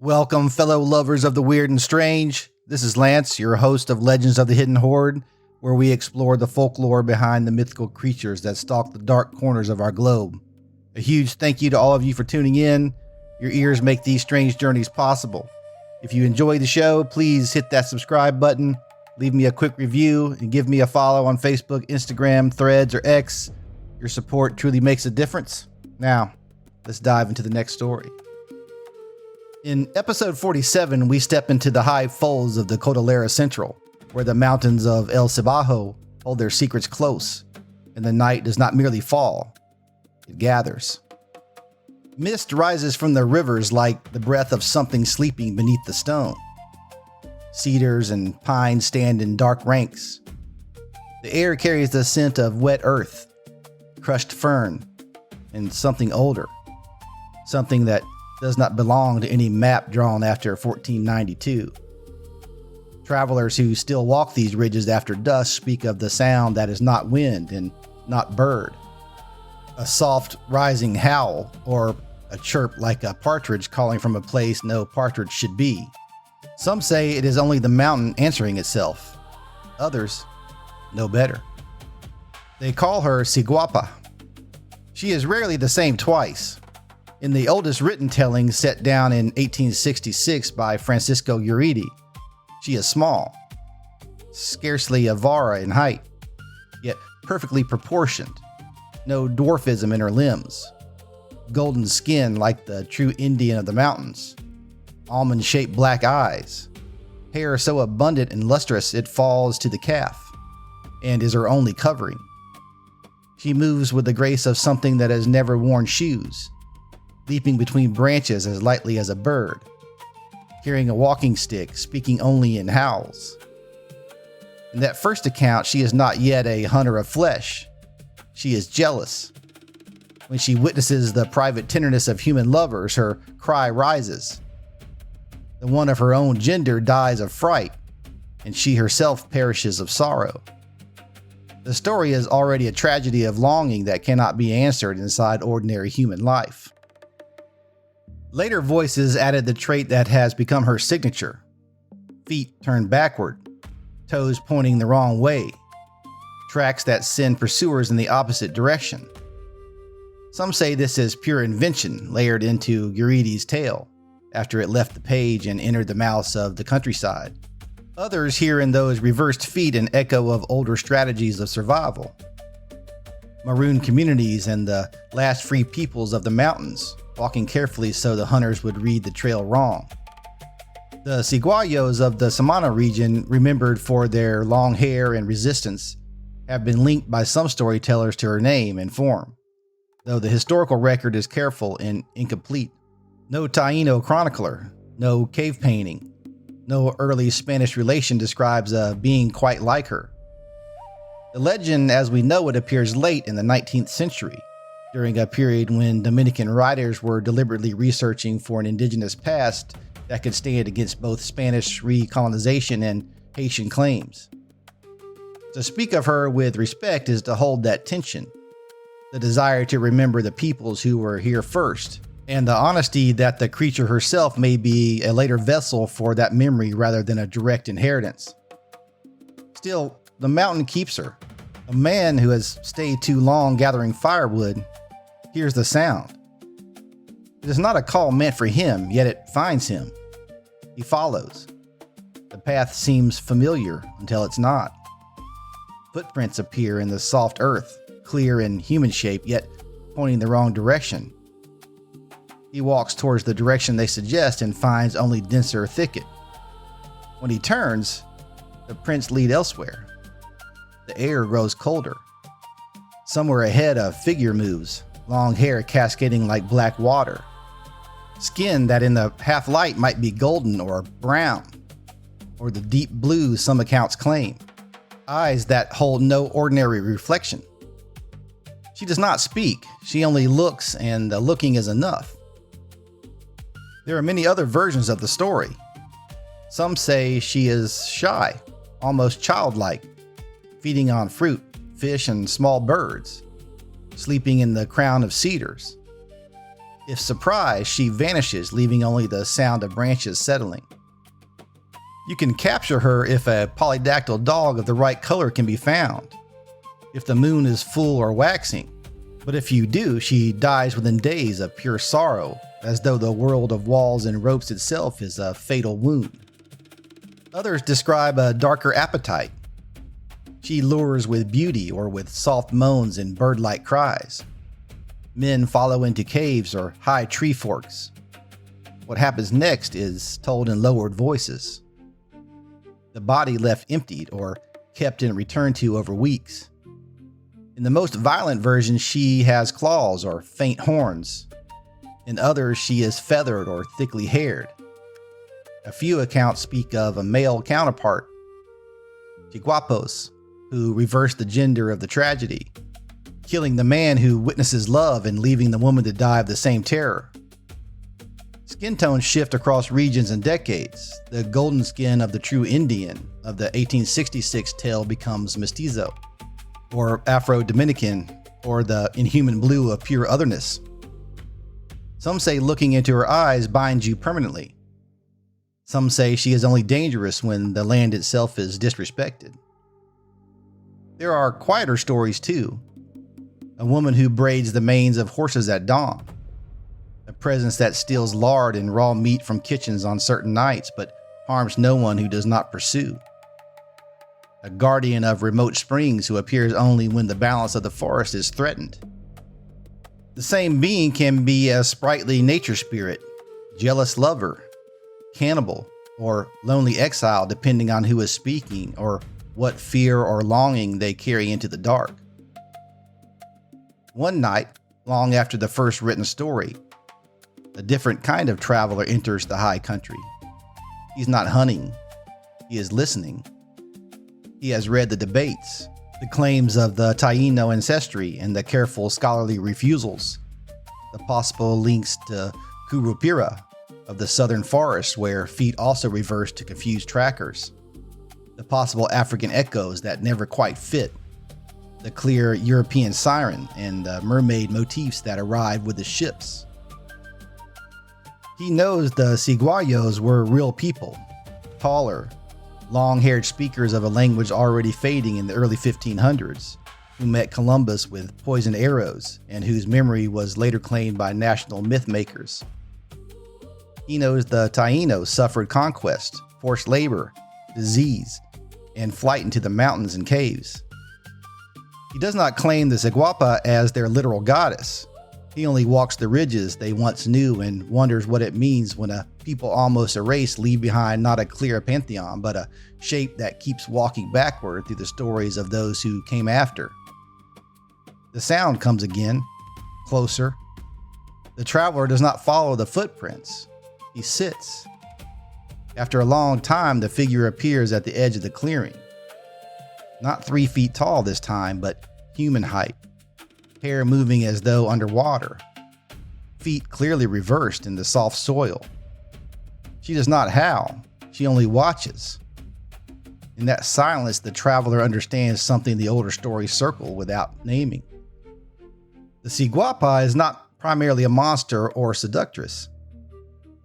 Welcome, fellow lovers of the weird and strange. This is Lance, your host of Legends of the Hidden Horde, where we explore the folklore behind the mythical creatures that stalk the dark corners of our globe. A huge thank you to all of you for tuning in. Your ears make these strange journeys possible. If you enjoy the show, please hit that subscribe button, leave me a quick review, and give me a follow on Facebook, Instagram, Threads, or X. Your support truly makes a difference. Now, let's dive into the next story. In episode 47, we step into the high folds of the Cordillera Central, where the mountains of El Cibao hold their secrets close, and the night does not merely fall, it gathers. Mist rises from the rivers like the breath of something sleeping beneath the stone. Cedars and pines stand in dark ranks. The air carries the scent of wet earth, crushed fern, and something older, something that does not belong to any map drawn after 1492. Travelers who still walk these ridges after dusk speak of the sound that is not wind and not bird. A soft rising howl, or a chirp like a partridge calling from a place no partridge should be. Some say it is only the mountain answering itself. Others know better. They call her Ciguapa. She is rarely the same twice. In the oldest written telling set down in 1866 by Francisco Uridi, she is small, scarcely a vara in height, yet perfectly proportioned, no dwarfism in her limbs, golden skin like the true Indian of the mountains, almond-shaped black eyes, hair so abundant and lustrous it falls to the calf, and is her only covering. She moves with the grace of something that has never worn shoes, leaping between branches as lightly as a bird, carrying a walking stick, speaking only in howls. In that first account, she is not yet a hunter of flesh. She is jealous. When she witnesses the private tenderness of human lovers, her cry rises. The one of her own gender dies of fright, and she herself perishes of sorrow. The story is already a tragedy of longing that cannot be answered inside ordinary human life. Later voices added the trait that has become her signature: feet turned backward, toes pointing the wrong way, tracks that send pursuers in the opposite direction. Some say this is pure invention layered into Uridi's tale after it left the page and entered the mouths of the countryside. Others hear in those reversed feet an echo of older strategies of survival. Maroon communities and the last free peoples of the mountains, walking carefully so the hunters would read the trail wrong. The Ciguayos of the Samana region, remembered for their long hair and resistance, have been linked by some storytellers to her name and form, though the historical record is careful and incomplete. No Taino chronicler, no cave painting, no early Spanish relation describes a being quite like her. The legend as we know it appears late in the 19th century, during a period when Dominican writers were deliberately researching for an indigenous past that could stand against both Spanish recolonization and Haitian claims. To speak of her with respect is to hold that tension, the desire to remember the peoples who were here first, and the honesty that the creature herself may be a later vessel for that memory rather than a direct inheritance. Still, the mountain keeps her. A man who has stayed too long gathering firewood hears the sound. It is not a call meant for him, yet it finds him. He follows. The path seems familiar until it's not. Footprints appear in the soft earth, clear and human shape, yet pointing the wrong direction. He walks towards the direction they suggest and finds only denser thicket. When he turns, the prints lead elsewhere. The air grows colder. Somewhere ahead, a figure moves, long hair cascading like black water. Skin that in the half light might be golden or brown, or the deep blue some accounts claim. Eyes that hold no ordinary reflection. She does not speak, she only looks, and the looking is enough. There are many other versions of the story. Some say she is shy, almost childlike, feeding on fruit, fish, and small birds, sleeping in the crown of cedars. If surprised, she vanishes, leaving only the sound of branches settling. You can capture her if a polydactyl dog of the right color can be found, if the moon is full or waxing. But if you do, she dies within days of pure sorrow, as though the world of walls and ropes itself is a fatal wound. Others describe a darker appetite. She lures with beauty or with soft moans and bird-like cries. Men follow into caves or high tree forks. What happens next is told in lowered voices. The body left emptied or kept and returned to over weeks. In the most violent versions, she has claws or faint horns. In others, she is feathered or thickly haired. A few accounts speak of a male counterpart, Ciguapos, who reverse the gender of the tragedy, killing the man who witnesses love and leaving the woman to die of the same terror. Skin tones shift across regions and decades. The golden skin of the true Indian of the 1866 tale becomes mestizo, or Afro-Dominican, or the inhuman blue of pure otherness. Some say looking into her eyes binds you permanently. Some say she is only dangerous when the land itself is disrespected. There are quieter stories too. A woman who braids the manes of horses at dawn. A presence that steals lard and raw meat from kitchens on certain nights, but harms no one who does not pursue. A guardian of remote springs who appears only when the balance of the forest is threatened. The same being can be a sprightly nature spirit, jealous lover, cannibal, or lonely exile, depending on who is speaking or what fear or longing they carry into the dark. One night, long after the first written story, a different kind of traveler enters the high country. He's not hunting, he is listening. He has read the debates, the claims of the Taino ancestry, and the careful scholarly refusals, the possible links to Curupira of the southern forest where feet also reverse to confuse trackers, the possible African echoes that never quite fit, the clear European siren, and the mermaid motifs that arrive with the ships. He knows the Ciguayos were real people, taller, long-haired speakers of a language already fading in the early 1500s, who met Columbus with poisoned arrows and whose memory was later claimed by national myth makers. He knows the Taínos suffered conquest, forced labor, disease, and flight into the mountains and caves. He does not claim the Ciguapa as their literal goddess. He only walks the ridges they once knew and wonders what it means when a people almost erased leave behind not a clear pantheon, but a shape that keeps walking backward through the stories of those who came after. The sound comes again, closer. The traveler does not follow the footprints. He sits. After a long time, the figure appears at the edge of the clearing. Not 3 feet tall this time, but human height. Hair moving as though underwater. Feet clearly reversed in the soft soil. She does not howl. She only watches. In that silence, the traveler understands something the older stories circle without naming. The Ciguapa is not primarily a monster or seductress.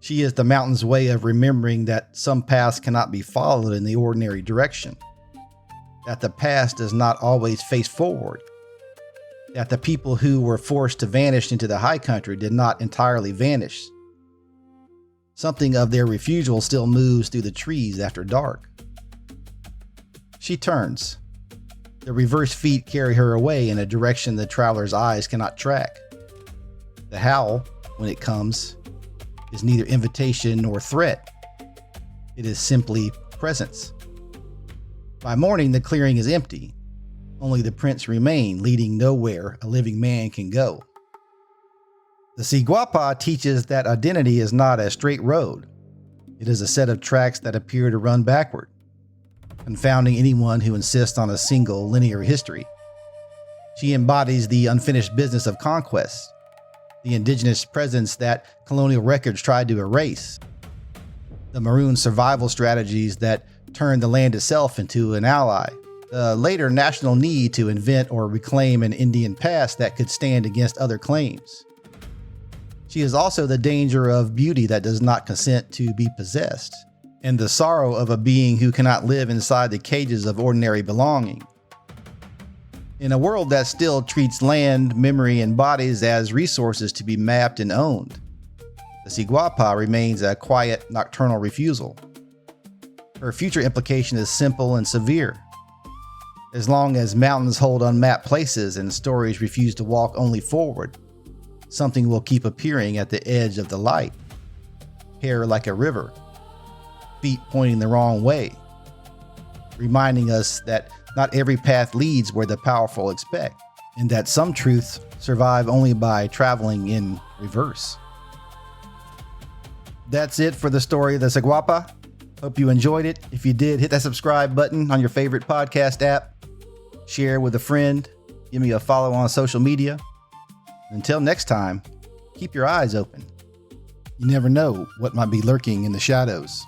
She is the mountain's way of remembering that some paths cannot be followed in the ordinary direction. That the past does not always face forward. That the people who were forced to vanish into the high country did not entirely vanish. Something of their refusal still moves through the trees after dark. She turns. The reverse feet carry her away in a direction the traveler's eyes cannot track. The howl, when it comes, is neither invitation nor threat. It is simply presence. By morning, the clearing is empty. Only the prints remain, leading nowhere a living man can go. The Ciguapa teaches that identity is not a straight road. It is a set of tracks that appear to run backward, confounding anyone who insists on a single linear history. She embodies the unfinished business of conquest, the indigenous presence that colonial records tried to erase, the maroon survival strategies that turned the land itself into an ally, the later national need to invent or reclaim an Indian past that could stand against other claims. She is also the danger of beauty that does not consent to be possessed, and the sorrow of a being who cannot live inside the cages of ordinary belonging. In a world that still treats land, memory, and bodies as resources to be mapped and owned, the Ciguapa remains a quiet, nocturnal refusal. Her future implication is simple and severe. As long as mountains hold unmapped places and stories refuse to walk only forward, something will keep appearing at the edge of the light. Hair like a river, feet pointing the wrong way, reminding us that not every path leads where the powerful expect, and that some truths survive only by traveling in reverse. That's it for the story of the Ciguapa. Hope you enjoyed it. If you did, hit that subscribe button on your favorite podcast app. Share with a friend. Give me a follow on social media. Until next time, keep your eyes open. You never know what might be lurking in the shadows.